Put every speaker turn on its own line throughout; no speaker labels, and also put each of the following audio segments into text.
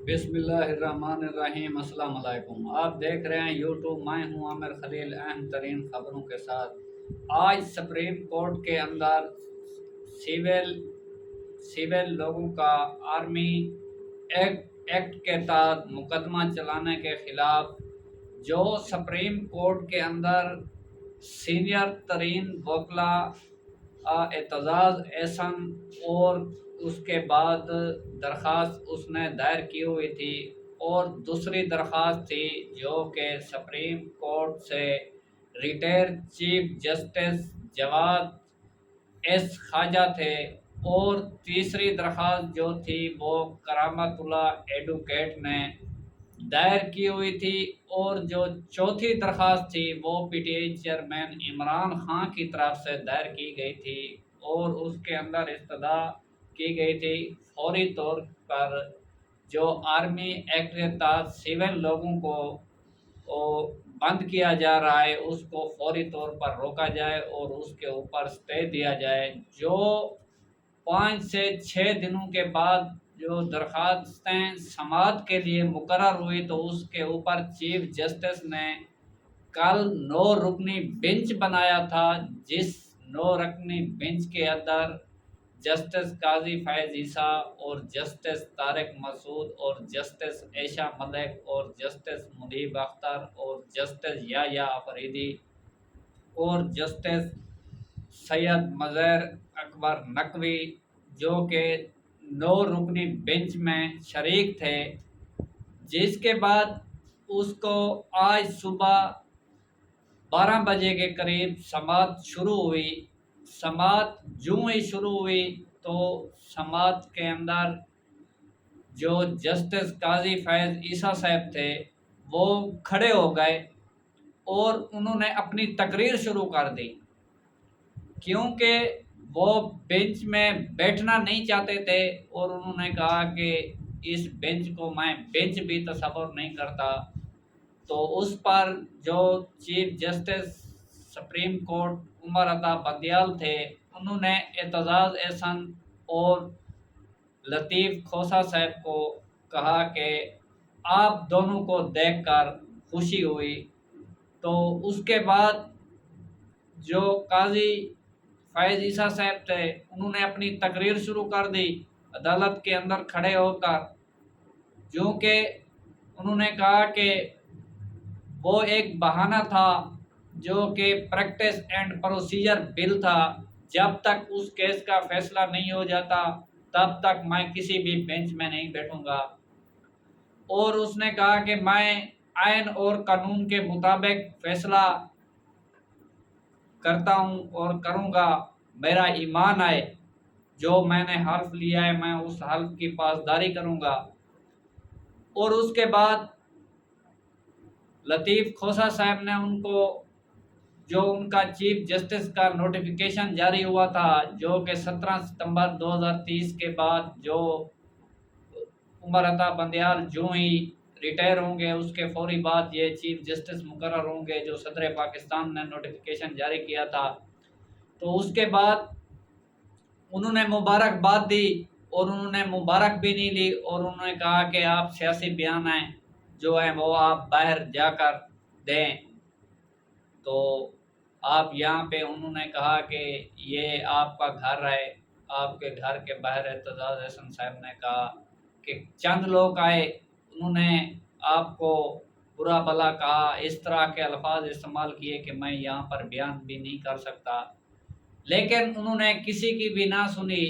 بسم اللہ الرحمن الرحیم۔ السلام علیکم، آپ دیکھ رہے ہیں یوٹیوب۔ میں ہوں عامر خلیل، اہم ترین خبروں کے ساتھ۔ آج سپریم کورٹ کے اندر سیول لوگوں کا آرمی ایکٹ کے تحت مقدمہ چلانے کے خلاف جو سپریم کورٹ کے اندر سینئر ترین وکلا اعتزاز احسن اور اس کے بعد درخواست اس نے دائر کی ہوئی تھی، اور دوسری درخواست تھی جو کہ سپریم کورٹ سے ریٹائر چیف جسٹس جواد ایس خواجہ تھے، اور تیسری درخواست جو تھی وہ کرامت اللہ ایڈوکیٹ نے دائر کی ہوئی تھی، اور جو چوتھی درخواست تھی وہ P T I chairman Imran Khan کی طرف سے دائر کی گئی تھی، اور اس کے اندر استدعا کی گئی تھی فوری طور پر جو آرمی ایکٹ کے تحت سول لوگوں کو بند کیا جا رہا ہے اس کو فوری طور پر روکا جائے اور اس کے اوپر سٹے دیا جائے۔ جو 5 سے 6 دنوں کے بعد جو درخواستیں سماعت کے لیے مقرر ہوئی تو اس کے اوپر چیف جسٹس نے کل 9 رکنی بینچ بنایا تھا، جس 9 رکنی بینچ کے اندر جسٹس قاضی فیض عیسیٰ اور جسٹس طارق مسعود اور جسٹس عائشہ ملک اور جسٹس منیب اختر اور جسٹس یحییٰ آفریدی اور جسٹس سید مظہر اکبر نقوی جو کہ 9 رکنی بینچ میں شریک تھے، جس کے بعد اس کو آج صبح 12 بجے کے قریب سماعت شروع ہوئی۔ سماعت جوں ہی شروع ہوئی تو سماعت کے اندر جو جسٹس قاضی فیض عیسیٰ صاحب تھے وہ کھڑے ہو گئے اور انہوں نے اپنی تقریر شروع کر دی، کیونکہ وہ بینچ میں بیٹھنا نہیں چاہتے تھے، اور انہوں نے کہا کہ اس بینچ کو میں بینچ بھی تصور نہیں کرتا۔ تو اس پر جو chief justice supreme court Umar Ata Bandial تھے، انہوں نے اعتزاز احسن اور لطیف کھوسہ صاحب کو کہا کہ آپ دونوں کو دیکھ کر خوشی ہوئی۔ تو اس کے بعد جو قاضی فیض عیسیٰ صاحب تھے انہوں نے اپنی تقریر شروع کر دی عدالت کے اندر کھڑے ہو کر، جو کہ انہوں نے کہا کہ وہ ایک بہانہ تھا جو کہ پریکٹس اینڈ پروسیجر بل تھا، جب تک اس کیس کا فیصلہ نہیں ہو جاتا تب تک میں کسی بھی بینچ میں نہیں بیٹھوں گا، اور اس نے کہا کہ میں آئین اور قانون کے مطابق فیصلہ کرتا ہوں اور کروں گا، میرا ایمان ہے، جو میں نے حلف لیا ہے میں اس حلف کی پاسداری کروں گا۔ اور اس کے بعد لطیف کھوسہ صاحب نے ان کو جو ان کا چیف جسٹس کا نوٹیفیکیشن جاری ہوا تھا جو کہ 17 ستمبر 2023 کے بعد جو عمر عطا بندیال جو ہی ریٹائر ہوں گے اس کے فوری بعد یہ چیف جسٹس مقرر ہوں گے، جو صدر پاکستان نے نوٹیفیکیشن جاری کیا تھا۔ تو اس کے بعد انہوں نے مبارکباد دی، اور انہوں نے مبارک بھی نہیں لی، اور انہوں نے کہا کہ آپ سیاسی بیان ہیں جو ہیں وہ آپ باہر جا کر دیں۔ تو آپ یہاں پہ انہوں نے کہا کہ یہ آپ کا گھر ہے، آپ کے گھر کے باہر اعتزاز احسن صاحب نے کہا کہ چند لوگ آئے، انہوں نے آپ کو برا بھلا کہا، اس طرح کے الفاظ استعمال کیے کہ میں یہاں پر بیان بھی نہیں کر سکتا، لیکن انہوں نے کسی کی بھی نہ سنی۔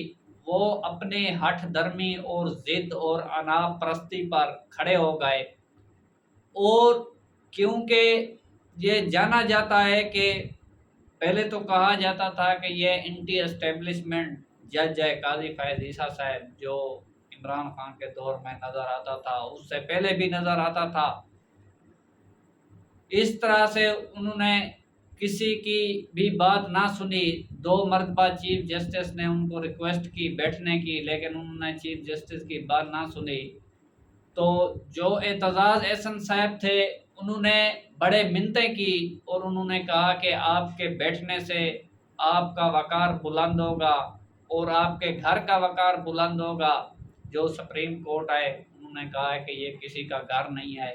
وہ اپنے ہٹھ درمی اور ضد اور عناب پرستی پر کھڑے ہو گئے، اور کیونکہ یہ جانا جاتا ہے کہ پہلے تو کہا جاتا تھا کہ یہ اینٹی اسٹیبلشمنٹ جج ہے قاضی فیض عیسیٰ صاحب، جو عمران خان کے دور میں نظر آتا تھا، اس سے پہلے بھی نظر آتا تھا۔ اس طرح سے انہوں نے کسی کی بھی بات نہ سنی۔ 2 مرتبہ چیف جسٹس نے ان کو ریکویسٹ کی بیٹھنے کی، لیکن انہوں نے چیف جسٹس کی بات نہ سنی۔ تو جو اعتزاز احسن صاحب تھے انہوں نے بڑے منتیں کی، اور انہوں نے کہا کہ آپ کے بیٹھنے سے آپ کا وقار بلند ہوگا اور آپ کے گھر کا وقار بلند ہوگا۔ جو سپریم کورٹ ہے انہوں انہوں نے کہا کہ یہ کسی کا گھر نہیں ہے،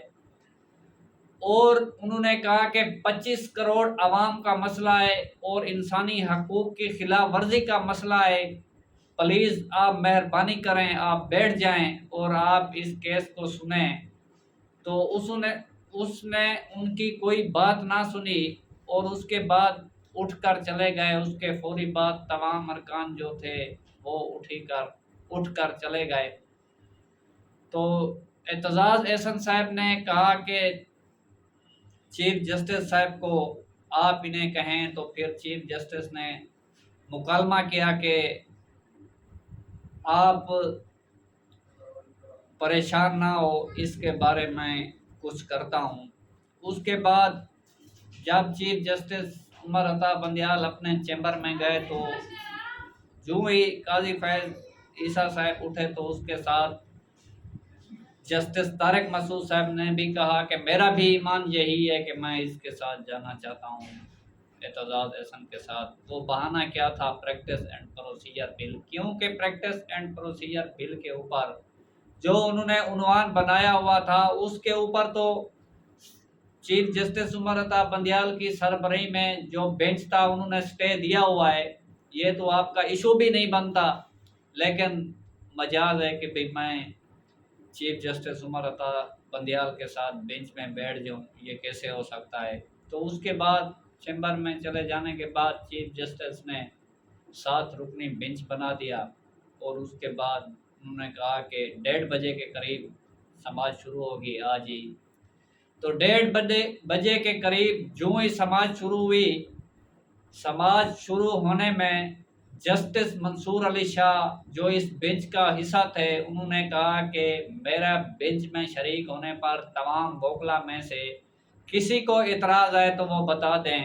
اور انہوں نے کہا کہ 25 کروڑ عوام کا مسئلہ ہے اور انسانی حقوق کی خلاف ورزی کا مسئلہ ہے، پلیز آپ مہربانی کریں، آپ بیٹھ جائیں اور آپ اس کیس کو سنیں۔ تو اس نے ان کی کوئی بات نہ سنی اور اس کے بعد اٹھ کر چلے گئے۔ اس کے فوری بعد تمام ارکان جو تھے وہ اٹھ کر چلے گئے۔ تو اعتزاز احسن صاحب نے کہا کہ چیف جسٹس صاحب کو آپ انہیں کہیں، تو پھر چیف جسٹس نے مکالمہ کیا کہ آپ پریشان نہ ہو، اس کے بارے میں کچھ کرتا ہوں۔ اس کے بعد جب چیف جسٹس عمر عطا بندیال اپنے چیمبر میں گئے تو جو ہی قاضی فیض عیسیٰ صاحب اٹھے تو اس کے ساتھ جسٹس طارق مسعود صاحب نے بھی کہا کہ میرا بھی ایمان یہی ہے کہ میں اس کے ساتھ جانا چاہتا ہوں، اعتزاز احسن کے ساتھ۔ وہ بہانہ کیا تھا؟ پریکٹس اینڈ پروسیجر بل، کیونکہ پریکٹس اینڈ پروسیجر بل کے اوپر جو انہوں نے عنوان بنایا ہوا تھا اس کے اوپر تو چیف جسٹس عمر عطا بندیال کی سربراہی میں جو بینچ تھا انہوں نے سٹے دیا ہوا ہے، یہ تو آپ کا ایشو بھی نہیں بنتا، لیکن مجاز ہے کہ بھئی میں چیف جسٹس عمر عطا بندیال کے ساتھ بینچ میں بیٹھ جاؤں، یہ کیسے ہو سکتا ہے؟ تو اس کے بعد چیمبر میں چلے جانے کے بعد چیف جسٹس نے 7 رکنی بینچ بنا دیا، اور اس کے بعد انہوں نے کہا کہ 1:30 بجے کے قریب سماعت شروع ہوگی آج ہی۔ تو 1:30 بجے کے قریب جو ہی سماعت شروع ہوئی، سماعت شروع ہونے میں جسٹس منصور علی شاہ جو اس بینچ کا حصہ تھے انہوں نے کہا کہ میرا بینچ میں شریک ہونے پر تمام وکلا میں سے کسی کو اعتراض ہے تو وہ بتا دیں،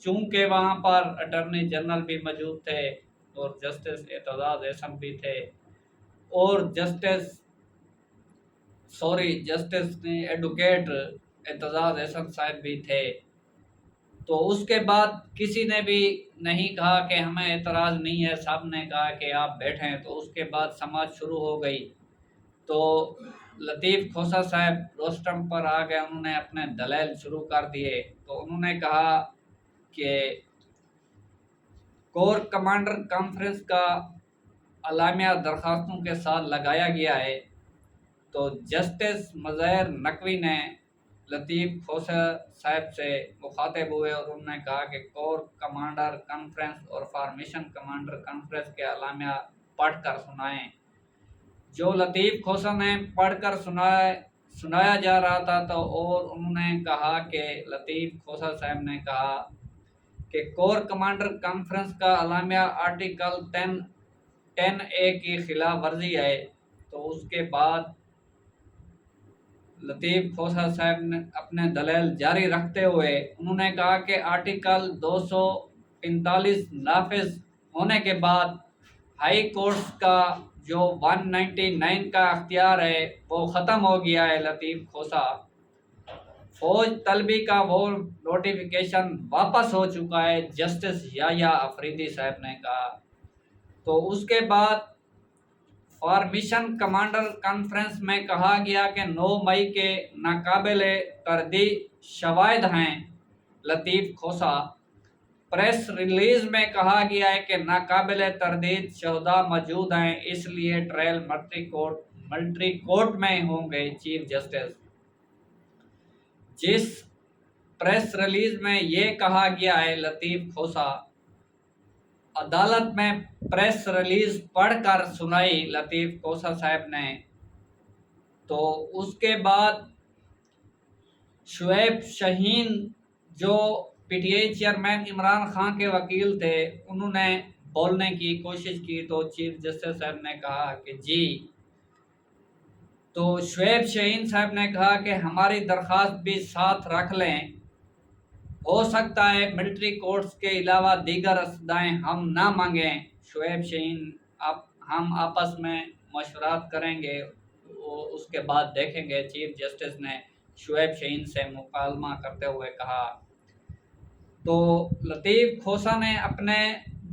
چونکہ وہاں پر اٹارنی جنرل بھی موجود تھے اور جسٹس اعتزاز احسن بھی تھے اور جسٹس ایڈوکیٹ اعتزاز احسن صاحب بھی تھے۔ تو اس کے بعد کسی نے بھی نہیں کہا کہ ہمیں اعتراض نہیں ہے، سب نے کہا کہ آپ بیٹھیں۔ تو اس کے بعد سماعت شروع ہو گئی تو لطیف کھوسہ صاحب روسٹم پر آ گئے، انہوں نے اپنے دلائل شروع کر دیے۔ تو انہوں نے کہا کہ کور کمانڈر کانفرنس کا اعلامیہ درخواستوں کے ساتھ لگایا گیا ہے۔ تو جسٹس مظاہر نقوی نے لطیف کھوسہ صاحب سے مخاطب ہوئے اور انہوں نے کہا کہ کور کمانڈر کانفرنس اور فارمیشن کمانڈر کانفرنس کے اعلامیہ پڑھ کر سنائیں۔ جو لطیف کھوسہ نے پڑھ کر سنایا جا رہا تھا تو اور انہوں نے کہا کہ لطیف کھوسہ صاحب نے کہا کہ کور کمانڈر کانفرنس کا اعلامیہ آرٹیکل 10A کی خلاف ورزی ہے۔ تو اس کے بعد لطیف کھوسہ صاحب نے اپنے دلائل جاری رکھتے ہوئے انہوں نے کہا کہ آرٹیکل 245 نافذ ہونے کے بعد ہائی کورٹس کا جو 199 کا اختیار ہے وہ ختم ہو گیا ہے۔ لطیف کھوسہ فوج طلبی کا وہ نوٹیفیکیشن واپس ہو چکا ہے، جسٹس یحییٰ افریدی صاحب نے کہا۔ تو اس کے بعد فارمیشن کمانڈر کانفرنس میں کہا گیا کہ 9 مئی کے ناقابل تردید شواہد ہیں۔ لطیف کھوسہ پریس ریلیز میں کہا گیا ہے کہ ناقابل تردید شہداء موجود ہیں، اس لیے ٹرائل ملٹری کورٹ میں ہوں گے۔ چیف جسٹس جس پریس ریلیز میں یہ کہا گیا ہے، لطیف کھوسہ عدالت میں پریس ریلیز پڑھ کر سنائی لطیف کھوسہ صاحب نے۔ تو اس کے بعد شعیب شاہین جو P T I chairman Imran Khan کے وکیل تھے انہوں نے بولنے کی کوشش کی تو چیف جسٹس صاحب نے کہا کہ جی۔ تو شعیب شاہین صاحب نے کہا کہ ہماری درخواست بھی ساتھ رکھ لیں، ہو سکتا ہے ملٹری کورٹس کے علاوہ دیگر استدعائیں ہم نہ مانگیں۔ شعیب شاہین ہم آپس میں مشورات کریں گے، اس کے بعد دیکھیں گے، چیف جسٹس نے شعیب شاہین سے مکالمہ کرتے ہوئے کہا۔ تو لطیف کھوسہ نے اپنے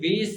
20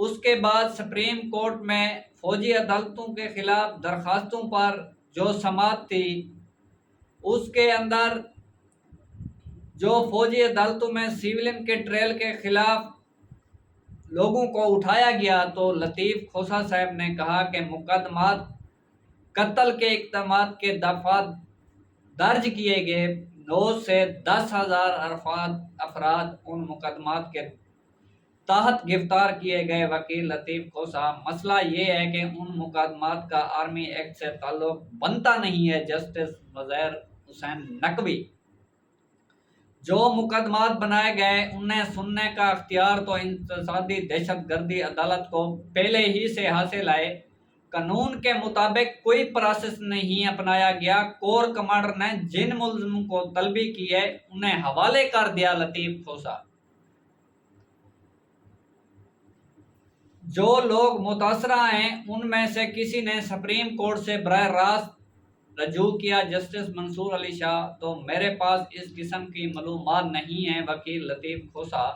اس کے بعد سپریم کورٹ میں فوجی عدالتوں کے خلاف درخواستوں پر جو سماعت تھی، اس کے اندر جو فوجی عدالتوں میں سیولین کے ٹرائل کے خلاف لوگوں کو اٹھایا گیا، تو لطیف کھوسہ صاحب نے کہا کہ مقدمات قتل کے اقدامات کے دفعات درج کیے گئے، 9 سے 10,000 افراد ان مقدمات کے تحت گرفتار کیے گئے۔ وکیل لطیف کھوسہ: مسئلہ یہ ہے کہ ان مقدمات کا آرمی ایکٹ سے تعلق بنتا نہیں ہے۔ جسٹس مظہر حسین نقوی: جو مقدمات بنائے گئے انہیں سننے کا اختیار تو انتشاری دہشت گردی عدالت کو پہلے ہی سے حاصل ہے۔ قانون کے مطابق کوئی پروسیس نہیں اپنایا گیا۔ کور کمانڈر نے جن ملزموں کو طلبی کی ہے انہیں حوالے کر دیا۔ لطیف کھوسہ: جو لوگ متاثرہ ہیں ان میں سے کسی نے سپریم کورٹ سے براہ راست رجوع کیا؟ جسٹس منصور علی شاہ: تو میرے پاس اس قسم کی معلومات نہیں ہیں۔ وکیل لطیف کھوسہ: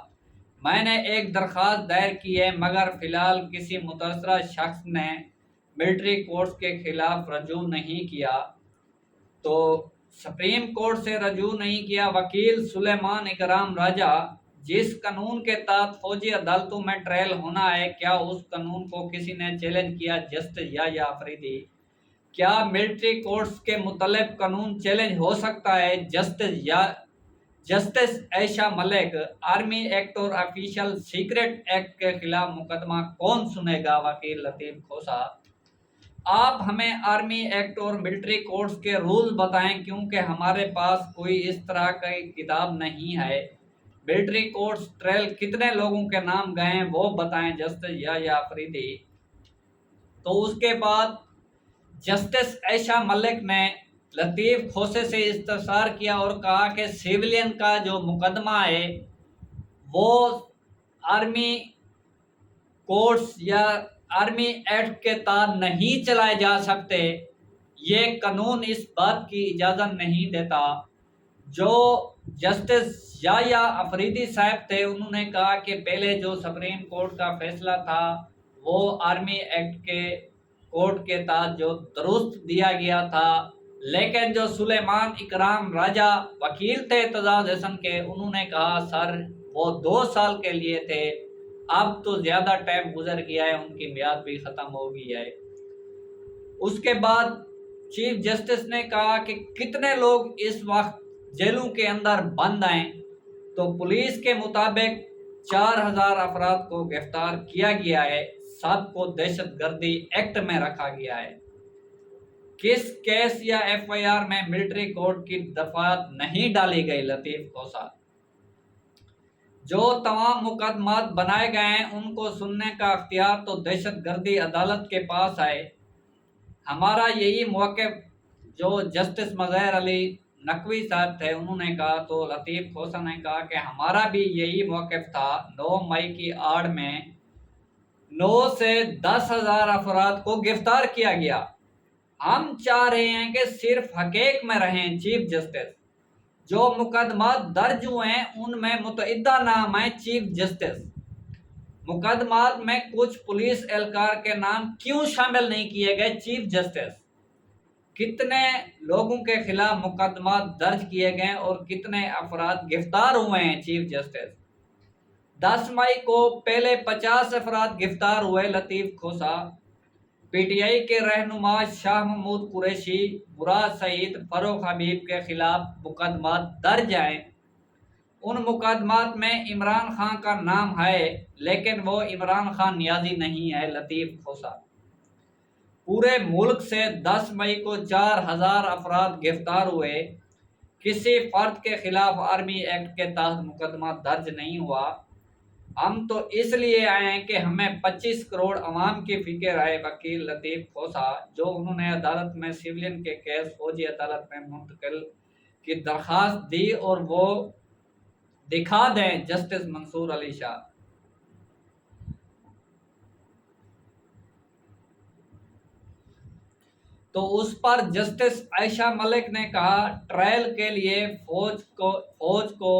میں نے ایک درخواست دائر کی ہے، مگر فی الحال کسی متاثرہ شخص نے ملٹری کورٹس کے خلاف رجوع نہیں کیا۔ تو سپریم کورٹ سے رجوع نہیں کیا۔ وکیل سلیمان اکرام راجہ: جس قانون کے تحت فوجی عدالتوں میں ٹرائل ہونا ہے، کیا اس قانون کو کسی نے چیلنج کیا؟ جسٹس یحییٰ آفریدی: کیا ملٹری کورٹس کے متعلق قانون چیلنج ہو سکتا ہے؟ جسٹس عائشہ ملک: آرمی ایکٹ اور آفیشل سیکرٹ ایکٹ کے خلاف مقدمہ کون سنے گا؟ وکیل لطیف کھوسہ: آپ ہمیں آرمی ایکٹ اور ملٹری کورٹس کے رولز بتائیں، کیونکہ ہمارے پاس کوئی اس طرح کی کتاب نہیں ہے۔ ملٹری کورٹس ٹرائل کتنے لوگوں کے نام گئے ہیں وہ بتائیں۔ جسٹس یحییٰ آفریدی: تو اس کے بعد جسٹس عائشہ ملک نے لطیف کھوسے سے استفسار کیا اور کہا کہ سیولین کا جو مقدمہ ہے وہ آرمی کورٹس یا آرمی ایکٹ کے تحت نہیں چلائے جا سکتے، یہ قانون اس بات کی اجازت نہیں دیتا۔ جو جسٹس یحییٰ آفریدی صاحب تھے انہوں نے کہا کہ پہلے جو سپریم کورٹ کا فیصلہ تھا وہ آرمی ایکٹ کے کورٹ کے تحت جو درست دیا گیا تھا، لیکن جو سلیمان اکرام راجہ وکیل تھے اعتزاز حسن کے، انہوں نے کہا سر وہ 2 سال کے لیے تھے، اب تو زیادہ ٹائم گزر گیا ہے، ان کی میعاد بھی ختم ہو گئی ہے۔ اس کے بعد چیف جسٹس نے کہا کہ کتنے لوگ اس وقت جیلوں کے اندر بند ہیں، تو پولیس کے مطابق 4,000 افراد کو گرفتار کیا گیا ہے، 7 کو دہشت گردی ایکٹ میں رکھا گیا ہے۔ کس کیس یا ایف آئی آر میں ملٹری کورٹ کی دفعات نہیں ڈالی گئی؟ لطیف کھوسہ: جو تمام مقدمات بنائے گئے ہیں ان کو سننے کا اختیار تو دہشت گردی عدالت کے پاس ہے۔ ہمارا یہی موقف، جو جسٹس مظہر علی نقوی صاحب تھے انہوں نے کہا، تو لطیف کھوسہ نے کہا کہ ہمارا بھی یہی موقف تھا۔ 9 مئی کی آڑ میں 9 سے 10,000 افراد کو گرفتار کیا گیا۔ ہم چاہ رہے ہیں کہ صرف حقیق میں رہیں۔ چیف جسٹس: جو مقدمات درج ہوئے ہیں ان میں متعدد نام ہیں۔ چیف جسٹس: مقدمات میں کچھ پولیس اہلکار کے نام کیوں شامل نہیں کیے گئے؟ چیف جسٹس: کتنے لوگوں کے خلاف مقدمات درج کیے گئے اور کتنے افراد گرفتار ہوئے ہیں؟ چیف جسٹس: 10 مئی کو پہلے 50 افراد گرفتار ہوئے۔ لطیف کھوسہ: پی ٹی آئی کے رہنما شاہ محمود قریشی، مراد سعید، فاروق حبیب کے خلاف مقدمات درج ہیں۔ ان مقدمات میں عمران خان کا نام ہے، لیکن وہ عمران خان نیازی نہیں ہے۔ لطیف کھوسہ: پورے ملک سے 10 مئی کو 4,000 افراد گرفتار ہوئے، کسی فرد کے خلاف آرمی ایکٹ کے تحت مقدمہ درج نہیں ہوا۔ ہم تو اس لیے آئے ہیں کہ ہمیں 25 کروڑ عوام کی فکر ہے۔ وکیل لطیف کھوسہ: جو انہوں نے عدالت میں سیولین کے کیس فوجی عدالت میں منتقل کی درخواست دی اور وہ دکھا دیں۔ جسٹس منصور علی شاہ: تو اس پر جسٹس عائشہ ملک نے کہا ٹرائل کے لیے فوج کو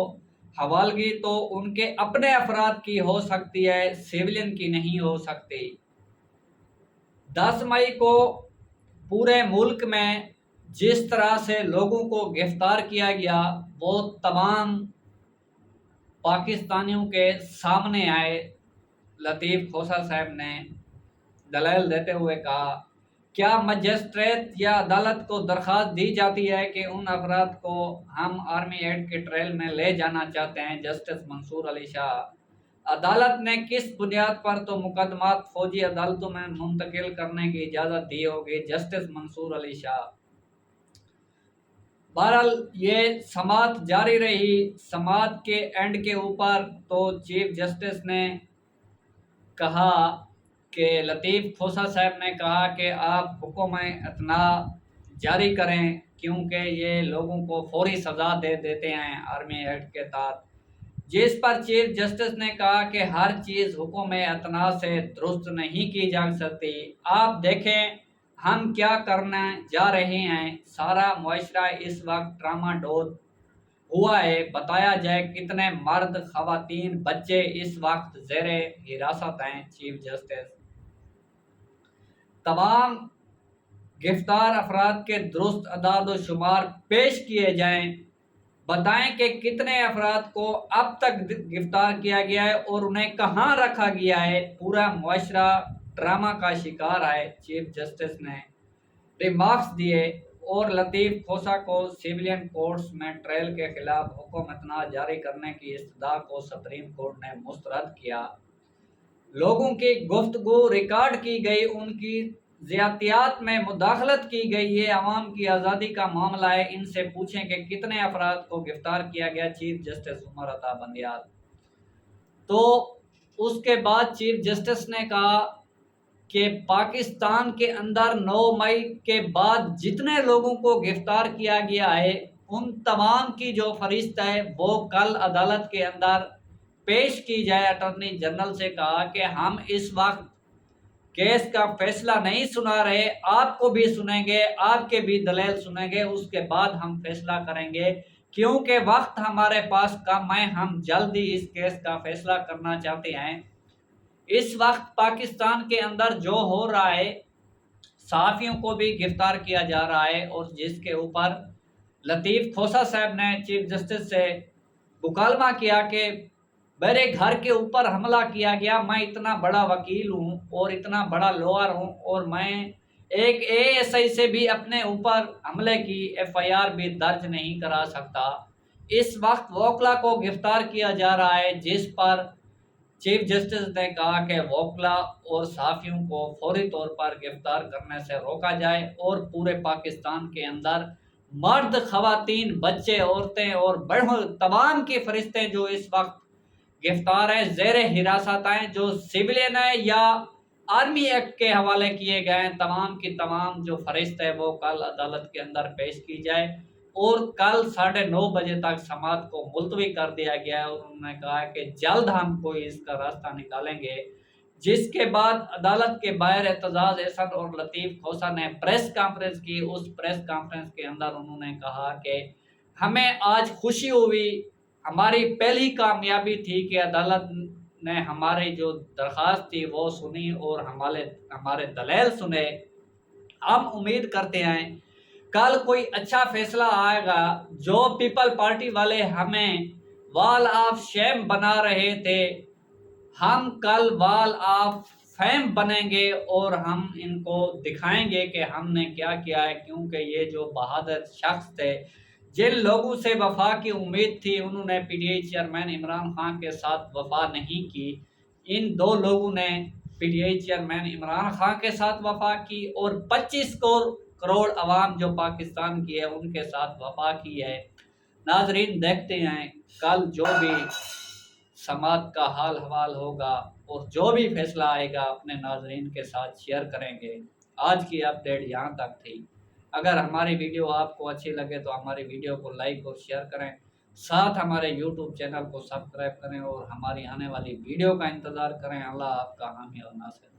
حوالگی تو ان کے اپنے افراد کی ہو سکتی ہے، سیولین کی نہیں ہو سکتی۔ 10 مئی کو پورے ملک میں جس طرح سے لوگوں کو گرفتار کیا گیا وہ تمام پاکستانیوں کے سامنے آئے۔ لطیف کھوسہ صاحب نے دلائل دیتے ہوئے کہا، کیا مجسٹریٹ یا عدالت کو درخواست دی جاتی ہے کہ ان افراد کو ہم آرمی ایکٹ کے ٹرائل میں لے جانا چاہتے ہیں؟ جسٹس منصور علی شاہ، عدالت نے کس بنیاد پر تو مقدمات فوجی عدالتوں میں منتقل کرنے کی اجازت دی ہوگی؟ جسٹس منصور علی شاہ۔ بہرحال یہ سماعت جاری رہی۔ سماعت کے اینڈ کے اوپر تو چیف جسٹس نے کہا کہ لطیف کھوسہ صاحب نے کہا کہ آپ حکم اعتناء جاری کریں، کیونکہ یہ لوگوں کو فوری سزا دے دیتے ہیں آرمی ایکٹ کے تحت، جس پر چیف جسٹس نے کہا کہ ہر چیز حکم اعتناء سے درست نہیں کی جا سکتی۔ آپ دیکھیں ہم کیا کرنے جا رہے ہیں، سارا معاشرہ اس وقت ٹراما ڈوز ہوا ہے۔ بتایا جائے کتنے مرد، خواتین، بچے اس وقت زیر حراست ہیں۔ چیف جسٹس تمام گرفتار افراد کے درست اعداد و شمار پیش کیے جائیں، بتائیں کہ کتنے افراد کو اب تک گرفتار کیا گیا ہے اور انہیں کہاں رکھا گیا ہے۔ پورا معاشرہ ڈرامہ کا شکار ہے۔ چیف جسٹس نے ریمارکس دیے اور لطیف کھوسہ کو سیولین کورٹس میں ٹرائل کے خلاف حکم اعتناء جاری کرنے کی استدعا کو سپریم کورٹ نے مسترد کیا۔ لوگوں کی گفتگو ریکارڈ کی گئی، ان کی زیاتیات میں مداخلت کی گئی، یہ عوام کی آزادی کا معاملہ ہے، ان سے پوچھیں کہ کتنے افراد کو گرفتار کیا گیا۔ Chief justice Umar Ata Bandial. تو اس کے بعد چیف جسٹس نے کہا کہ پاکستان کے اندر 9 مئی کے بعد جتنے لوگوں کو گرفتار کیا گیا ہے ان تمام کی جو فہرست ہے وہ کل عدالت کے اندر پیش کی جائے۔ اٹارنی جنرل سے کہا کہ ہم اس وقت کیس کا فیصلہ نہیں سنا رہے، آپ کو بھی سنیں گے، آپ کے بھی دلائل سنیں گے، اس کے بعد ہم فیصلہ کریں گے، کیونکہ وقت ہمارے پاس کم ہے، ہم جلدی اس کیس کا فیصلہ کرنا چاہتے ہیں۔ اس وقت پاکستان کے اندر جو ہو رہا ہے، صحافیوں کو بھی گرفتار کیا جا رہا ہے، اور جس کے اوپر لطیف کھوسہ صاحب نے چیف جسٹس سے مکالمہ کیا کہ میرے گھر کے اوپر حملہ کیا گیا، میں اتنا بڑا وکیل ہوں اور اتنا بڑا لوئر ہوں، اور میں ایک ASI سے بھی اپنے اوپر حملے کی FIR بھی درج نہیں کرا سکتا۔ اس وقت وکلا کو گرفتار کیا جا رہا ہے، جس پر چیف جسٹس نے کہا کہ وکلا اور صحافیوں کو فوری طور پر گرفتار کرنے سے روکا جائے، اور پورے پاکستان کے اندر مرد، خواتین، بچے، عورتیں اور بڑوں تمام کی فہرستیں جو اس وقت گرفتار ہیں، زیر حراست ہیں، جو سیولین ہیں یا آرمی ایکٹ کے حوالے کیے گئے ہیں، تمام کی تمام جو فہرست ہے وہ کل عدالت کے اندر پیش کی جائے، اور کل 9:30 بجے تک سماعت کو ملتوی کر دیا گیا ہے، اور انہوں نے کہا کہ جلد ہم کوئی اس کا راستہ نکالیں گے۔ جس کے بعد عدالت کے باہر اعتزاز احسن اور لطیف کھوسہ نے پریس کانفرنس کی۔ اس پریس کانفرنس کے اندر انہوں نے کہا کہ ہمیں آج خوشی ہوئی، ہماری پہلی کامیابی تھی کہ عدالت نے ہماری جو درخواست تھی وہ سنی اور ہمارے دلائل سنے۔ ہم امید کرتے ہیں کل کوئی اچھا فیصلہ آئے گا۔ جو پیپل پارٹی والے ہمیں وال آف شیم بنا رہے تھے، ہم کل وال آف فیم بنیں گے، اور ہم ان کو دکھائیں گے کہ ہم نے کیا کیا ہے، کیونکہ یہ جو بہادر شخص تھے، جن لوگوں سے وفا کی امید تھی، انہوں نے PTI چیئرمین عمران خان کے ساتھ وفا نہیں کی۔ ان 2 لوگوں نے PTI چیئرمین عمران خان کے ساتھ وفا کی، اور 25 کروڑ عوام جو پاکستان کی ہے ان کے ساتھ وفا کی ہے۔ ناظرین دیکھتے ہیں کل جو بھی سماعت کا حال حوال ہوگا اور جو بھی فیصلہ آئے گا اپنے ناظرین کے ساتھ شیئر کریں گے۔ آج کی اپڈیٹ یہاں تک تھی۔ اگر ہماری ویڈیو آپ کو اچھی لگے تو ہماری ویڈیو کو لائک اور شیئر کریں، ساتھ ہمارے YouTube چینل کو سبسکرائب کریں اور ہماری آنے والی ویڈیو کا انتظار کریں۔ اللہ آپ کا حامی اور ناصر۔